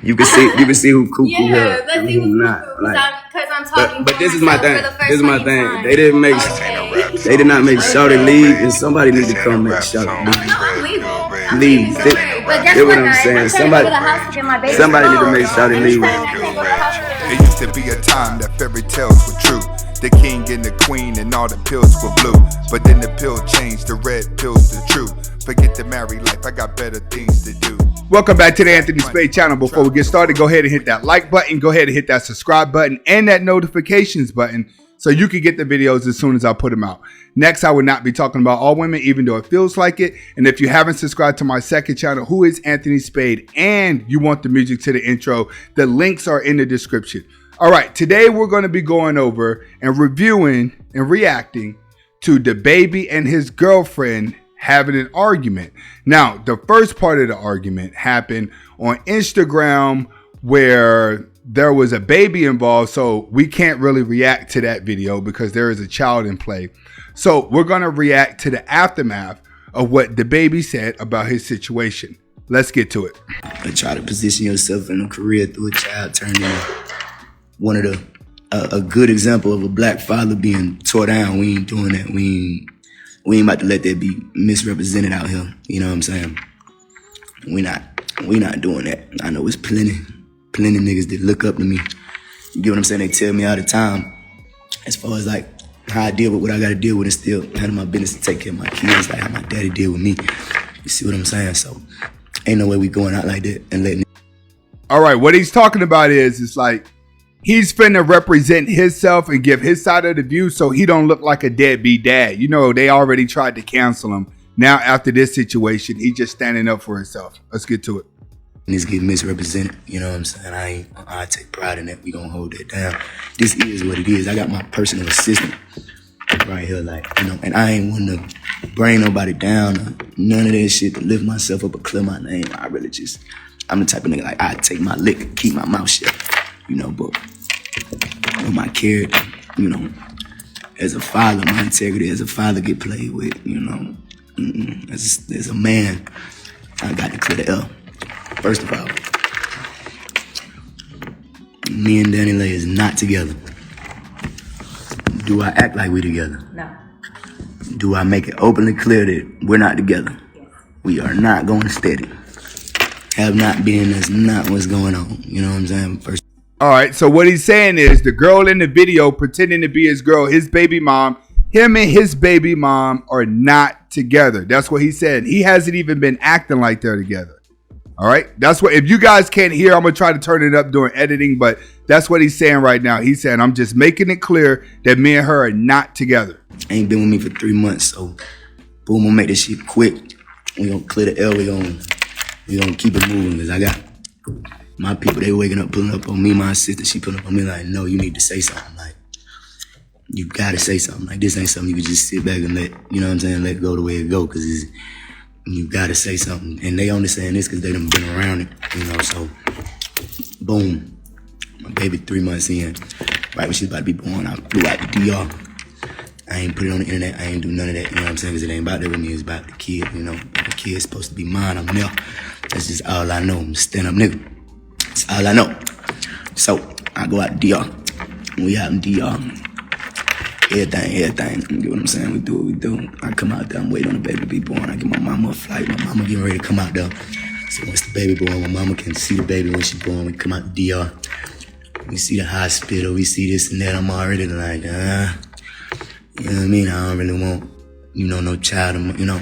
You can see who cuckoo yeah, let's see who's not. Because I'm talking. But this is my thing. This is my thing. Time. They didn't make. Okay. They did not make Shawty leave, and somebody needs to come make Shawty leave. Leave. That's what I'm saying. Somebody need to make Shawty leave. It used to be a time that fairy tales were true. The king and the queen and all the pills were blue. But then the pill changed, the red pill's the truth. Forget the married life, I got better things to do. Welcome back to the Anthony Spade channel. Before we get started, go ahead and hit that like button. Go ahead and hit that subscribe button and that notifications button so you can get the videos as soon as I put them out. Next, I will not be talking about all women, even though it feels like it. And if you haven't subscribed to my second channel, who is Anthony Spade, and you want the music to the intro, the links are in the description. All right, today we're going to be going over and reviewing and reacting to DaBaby and his girlfriend having an argument. Now, the first part of the argument happened on Instagram where there was a baby involved, so we can't really react to that video because there is a child in play. So we're going to react to the aftermath of what DaBaby said about his situation. Let's get to it. Try to position yourself in a career through a child turning one of a good example of a black father being tore down. We ain't doing that. We ain't about to let that be misrepresented out here. You know what I'm saying? We not doing that. I know it's plenty niggas that look up to me. You get what I'm saying? They tell me all the time, as far as like how I deal with what I gotta deal with and still handle my business and take care of my kids, like how my daddy deal with me. You see what I'm saying? So ain't no way we going out like that and letting. All right, what he's talking about is it's like he's finna represent himself and give his side of the view so he don't look like a deadbeat dad. You know, they already tried to cancel him. Now, after this situation, he's just standing up for himself. Let's get to it. It's getting misrepresented. You know what I'm saying? I take pride in that. We gonna hold that down. This is what it is. I got my personal assistant right here, like, you know, and I ain't want to bring nobody down or none of that shit to lift myself up or clear my name. I'm the type of nigga, like, I take my lick and keep my mouth shut, you know, but with my character, you know, as a father, my integrity as a father get played with, you know. As a man, I got to clear the L. First of all, me and DaniLeigh is not together. Do I act like we together? No. Do I make it openly clear that we're not together? Yes. We are not going steady. Have not been, that's not what's going on. You know what I'm saying? First. All right, so what he's saying is the girl in the video pretending to be his girl, his baby mom, him and his baby mom are not together. That's what he said. He hasn't even been acting like they're together. All right, that's what, if you guys can't hear, I'm going to try to turn it up during editing, but that's what he's saying right now. He's saying, I'm just making it clear that me and her are not together. Ain't been with me for 3 months, so boom, we'll make this shit quick. We gonna clear the L, we gonna keep it moving, because I got my people, they waking up, pulling up on me, my sister, she pulling up on me like, no, you need to say something. Like, you gotta say something. Like, this ain't something you can just sit back and let, you know what I'm saying, let it go the way it go, because you gotta say something. And they only saying this because they done been around it, you know, so boom. My baby 3 months in, right when she's about to be born, I flew out the DR. I ain't put it on the internet, I ain't do none of that, you know what I'm saying, because it ain't about that with me, it's about the kid, you know. The kid's supposed to be mine, I'm there. That's just all I know, I'm a stand-up nigga. That's all I know. So, I go out the DR. We out in DR. Everything, you get what I'm saying? We do what we do. I come out there, I'm waiting on the baby to be born. I get my mama a flight, my mama getting ready to come out there. So once the baby born, my mama can see the baby when she born. We come out the DR. We see the hospital, we see this and that. I'm already like, you know what I mean? I don't really want, you know, no child, you know.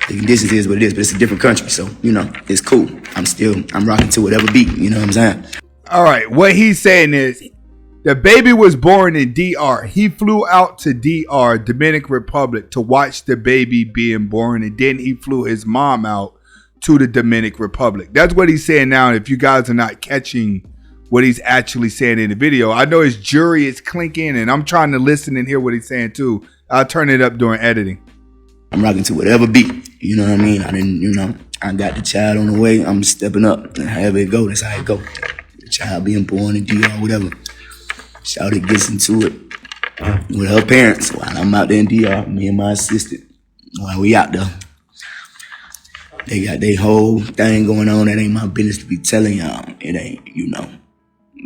The conditions is what it is, but it's a different country, so, you know, it's cool. I'm rocking to whatever beat, you know what I'm saying? All right, what he's saying is, the baby was born in DR. He flew out to DR, Dominican Republic, to watch the baby being born, and then he flew his mom out to the Dominican Republic. That's what he's saying now. If you guys are not catching what he's actually saying in the video, I know his jury is clinking, and I'm trying to listen and hear what he's saying too. I'll turn it up during editing. I'm rocking to whatever beat, you know what I mean? I didn't, you know, I got the child on the way. I'm stepping up, and however it go, that's how it go. The child being born in DR, whatever. Shawty gets into it with her parents while I'm out there in DR, me and my assistant, while we out there. They got their whole thing going on. That ain't my business to be telling y'all. It ain't, you know.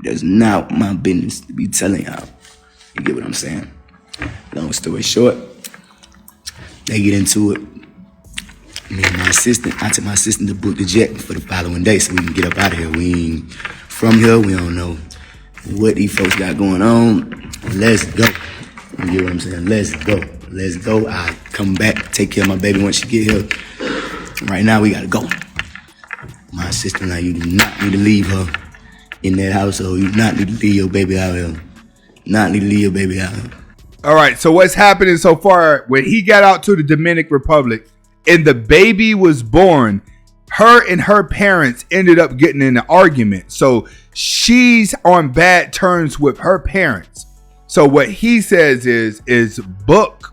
That's not my business to be telling y'all. You get what I'm saying? Long story short, they get into it. Me and my assistant, I took my assistant to book the jet for the following day so we can get up out of here. We ain't from here. We don't know what these folks got going on. Let's go. You get what I'm saying? Let's go. Let's go. I'll come back, take care of my baby once she get here. Right now, we gotta go. My assistant, like, you do not need to leave her in that household. You do not need to leave your baby out here. Not need to leave your baby out here. All right, so what's happening so far, when he got out to the Dominican Republic and the baby was born, her and her parents ended up getting in an argument. So she's on bad terms with her parents. So what he says is book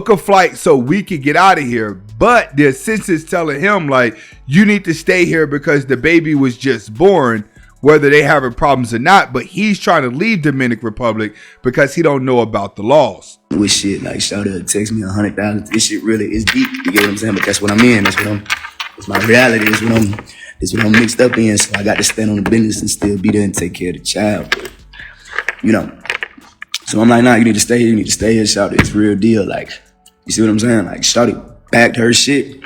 a flight so we could get out of here. But the assistant's telling him, like, you need to stay here because the baby was just born, whether they having problems or not. But he's trying to leave Dominican Republic because he don't know about the laws. With shit, like, Shawty text me 100,000. This shit really is deep. You get what I'm saying? But that's what I'm in. It's my reality. It's what I'm mixed up in. So I got to stand on the business and still be there and take care of the child. But, you know. So I'm like, nah, you need to stay here. You need to stay here, Shawty. It's real deal. Like, you see what I'm saying? Like, Shawty packed her shit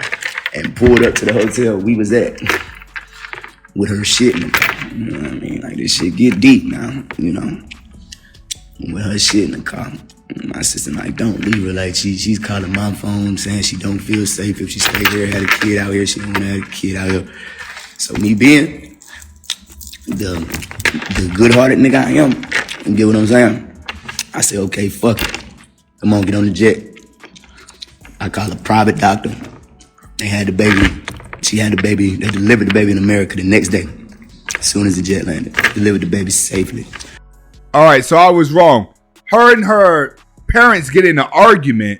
and pulled up to the hotel we was at with her shit in the car. You know what I mean? Like, this shit get deep now, you know. With her shit in the car. My assistant, like, don't leave her. Like, she's calling my phone saying she don't feel safe if she stay here, had a kid out here. She don't want to have a kid out here. So me being the good-hearted nigga I am, you get what I'm saying? I say, okay, fuck it. Come on, get on the jet. I call a private doctor. They had the baby. She had the baby. They delivered the baby in America the next day. As soon as the jet landed, delivered the baby safely. All right, so I was wrong. Her and her parents get in an argument.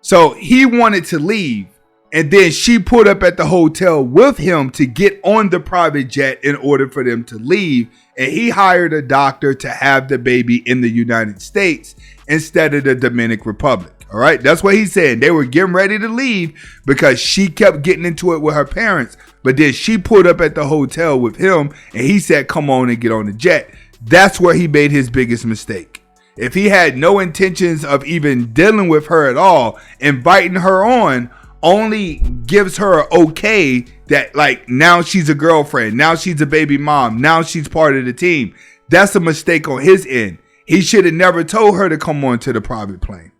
So he wanted to leave. And then she pulled up at the hotel with him to get on the private jet in order for them to leave. And he hired a doctor to have the baby in the United States instead of the Dominican Republic. All right. That's what he's saying. They were getting ready to leave because she kept getting into it with her parents. But then she pulled up at the hotel with him and he said, come on and get on the jet. That's where he made his biggest mistake. If he had no intentions of even dealing with her at all, inviting her on only gives her okay that, like, now she's a girlfriend, now she's a baby mom, now she's part of the team. That's a mistake on his end. He should have never told her to come on to the private plane.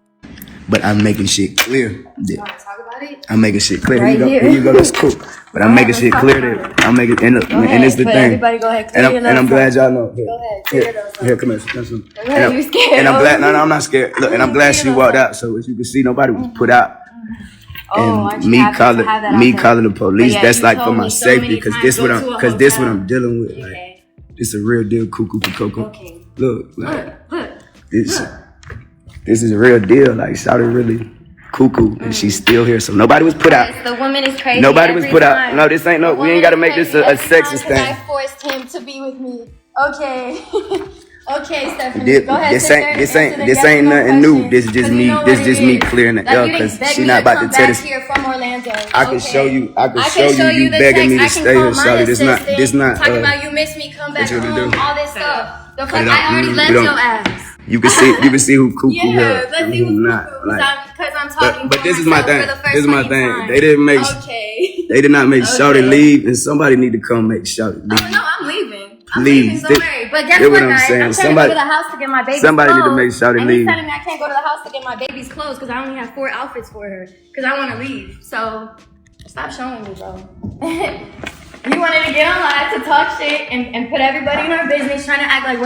But I'm making shit clear. You want to talk about it? I'm making shit clear. Right here you go. That's cool. But I'm making shit clear that I'm making, and it's the thing. Everybody go ahead. And I'm glad y'all know. Go ahead. Here, come here. Go ahead. You scared? And I'm glad. No, I'm not scared. Look, and I'm glad she walked out. So as you can see, nobody was put out. And me calling the police, that's like for my safety, because this what I'm dealing with. Like, this a real deal, cuckoo for cocoa. Okay. Look, this is a real deal. Like, Shawty really cuckoo, and she's still here. So nobody was put out. Yes, the woman is crazy. Nobody was put out. No, this ain't no. We ain't got to make this a sexist thing. I forced him to be with me. Okay. Okay, Stephanie. Go ahead. This ain't nothing new. This is just me. This is just me clearing the air, because she not about to tell this. Here from Orlando. I can show you. I can show you. You begging me to stay here, Shawty. This not. Talking about you miss me, come back home, all this stuff. The fuck, I I already left your ass. You can see who cuckoo here. Yeah, let's see who's cuckoo. Because I'm talking. But this is my thing. This is my thing. They didn't make. Okay. They did not make Shawty leave, and somebody need to come make Shawty leave. Oh no, I'm leaving. Please, don't worry. But guess what, guys? I'm trying to go to the house to get my baby's somebody clothes. Need to make Shawty and leave. He's telling me I can't go to the house to get my baby's clothes because I only have 4 outfits for her because I want to leave. So stop showing me, bro. You wanted to get on live to talk shit and put everybody in our business, trying to act like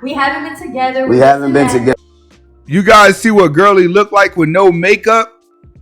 we haven't been together. We haven't been together. You guys see what Girly looked like with no makeup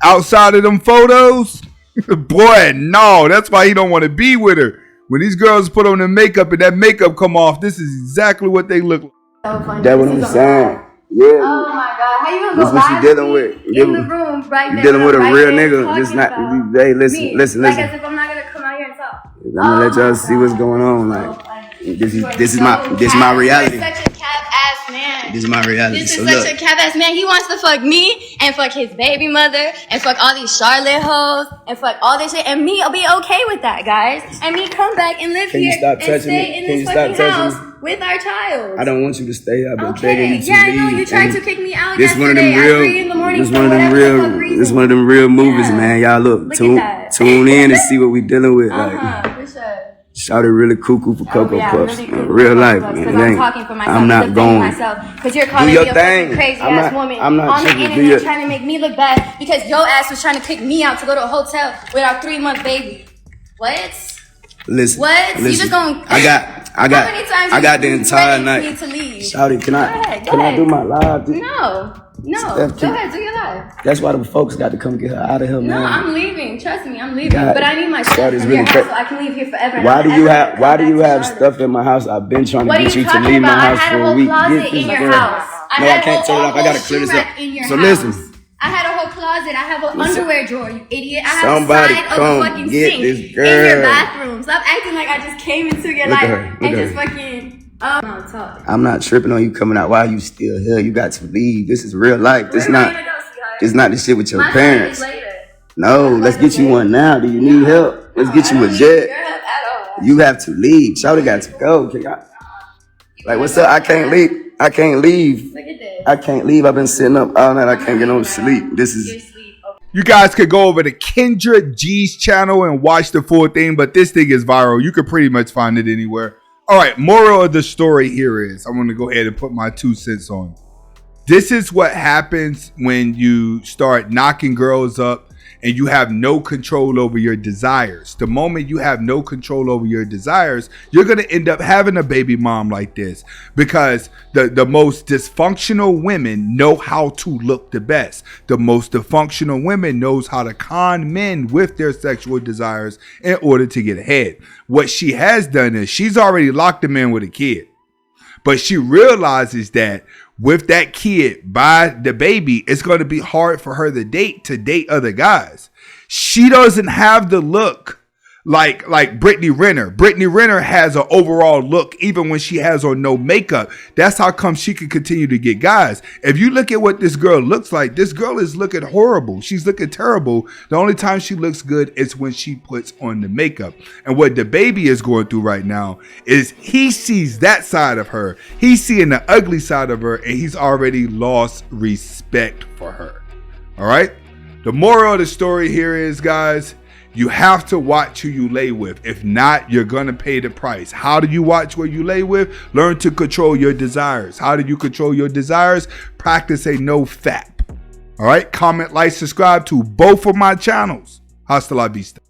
outside of them photos? Boy, no, that's why he don't want to be with her. When these girls put on the makeup and that makeup come off, this is exactly what they look like. So funny. That's what I'm saying. Yeah. Oh my God, how you gonna This go what live you dealing with. in the room right You now? dealing with a right real there nigga. talking Just not. about Hey, listen. Like as if I'm not gonna come out here and talk. I'm gonna let y'all see what's going on. Like, this is my reality. You're such a cat. cap-ass man. This is my reality. This So is such look, a cap-ass man. He wants to fuck me and fuck his baby mother and fuck all these Charlotte hoes and fuck all this shit. And me, I'll be okay with that, guys. And me come back and live Can you here stop and touching stay me? in Can you this stop fucking touching house with our child. I don't want you to stay. I've been Okay, begging you to yeah, I leave. know you tried And to kick me out this one of them yesterday at 3 real. in the morning This for one of them whatever the fuck real. reason. This one of them real movies, Yeah. man. Y'all look, Look tune at that. tune in and see what we dealing with. Like, For sure. shouted really cuckoo for Cocoa Yeah, Puffs. really cool. Real life, Because man. I'm talking for myself. I'm not defending going. myself. Because you're calling your me a thing. fucking crazy I'm ass not- woman I'm not on the tripping. Do internet your- trying to make me look bad because your ass was trying to kick me out to go to a hotel with our 3-month baby. What? Listen. What? You Listen. just gonna? I got How many times I got the you entire threatened night. me to leave? Shouty, can Go I ahead. do my live? No. Steph, Go ahead, do your live. That's why the folks got to come get her out of here, No, man. I'm leaving. Trust me, I'm leaving. God, But I need my stuff that is from really your house crazy. so I can leave here forever. and Why I'll do you never have come Why back do you to have Charlotte. stuff in my house? I've been trying to What are get you you to talking leave my about? I house had for a a whole week. closet Get in this your girl. house. No, I can't turn it off. I gotta clear this up. In your So house. listen. I had a whole closet. I have an Listen. underwear drawer, you idiot. I have Somebody a side of come a fucking get sink this in your girl. bathroom. Stop acting like I just came into your Look at life her. Look and at just her. fucking. Oh, no, talk. I'm not tripping on you coming out. Why are you still here? You got to leave. This is real life. This Where not. am I gonna go, sweetheart? This not the shit with your My parents. flight is later. No, let's get you one now. Do you need help? Let's get you a I don't need jet. your help at all. You have to leave. Shawty got to go. Like, what's up? I can't leave. I can't leave. Look at this. I can't leave. I've been sitting up all night. I can't get no sleep. This Your is. sleep. You guys could go over to Kendra G's channel and watch the full thing, but this thing is viral. You could pretty much find it anywhere. All right, moral of the story here is, I'm going to go ahead and put my 2 cents on. This is what happens when you start knocking girls up and you have no control over your desires. The moment you have no control over your desires, you're going to end up having a baby mom like this, because the most dysfunctional women know how to look the best. The most dysfunctional women knows how to con men with their sexual desires in order to get ahead. What she has done is she's already locked him in with a kid, but she realizes that with that kid by the baby, it's going to be hard for her to date other guys. She doesn't have the look like Brittany Renner. Brittany Renner has an overall look even when she has on no makeup. That's how come she can continue to get guys. If you look at what this girl looks like, this girl is looking horrible. She's looking terrible. The only time she looks good is when she puts on the makeup. And what the baby is going through right now is he sees that side of her. He's seeing the ugly side of her, and he's already lost respect for her. All right? The moral of the story here is, guys, you have to watch who you lay with. If not, you're going to pay the price. How do you watch where you lay with? Learn to control your desires. How do you control your desires? Practice a no fap. All right? Comment, like, subscribe to both of my channels. Hasta la vista.